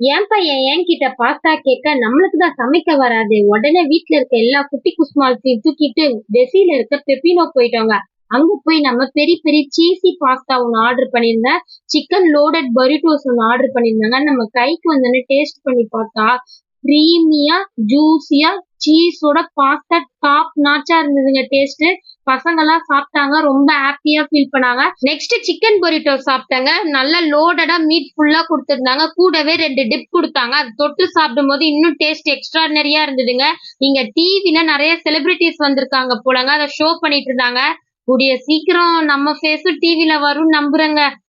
என் பையன் என்கிட்ட பாஸ்தா கேட்க நம்மளுக்கு தான் சமைக்க வராது. உடனே வீட்ல இருக்க எல்லா குட்டி குஸ்மால்ஸையும் தூக்கிட்டு டெசில இருக்க பெப்பினோ போயிட்டோங்க. அங்க போய் நம்ம பெரிய பெரிய சீசி பாஸ்தா ஒன்று ஆர்டர் பண்ணியிருந்தேன். சிக்கன் லோடட் பரிட்டோஸ் ஒன்று ஆர்டர் பண்ணியிருந்தாங்க. நம்ம கைக்கு வந்தோடனே டேஸ்ட் பண்ணி பார்த்தா க்ரீமியா ஜூஸியா சீஸோட பாஸ்தா டாப் நாச்சா இருந்ததுங்க டேஸ்ட். பசங்க எல்லாம் சாப்பிட்டாங்க, ரொம்ப ஹாப்பியா ஃபீல் பண்ணாங்க. நெக்ஸ்ட் சிக்கன் பொரிட்டோ சாப்பிட்டாங்க. நல்ல லோடடா மீட் ஃபுல்லா கொடுத்திருந்தாங்க. கூடவே 2 டிப் கொடுத்தாங்க. அது தொட்டு சாப்பிடும் போது இன்னும் டேஸ்ட் எக்ஸ்ட்ராடனரியா இருந்ததுங்க. இங்க டிவில நிறைய செலிபிரிட்டிஸ் வந்திருக்காங்க போலங்க, அதை ஷோ பண்ணிட்டு இருந்தாங்க. கூடிய சீக்கிரம் நம்ம ஃபேஸும் டிவில வரும்னு நம்புறேங்க.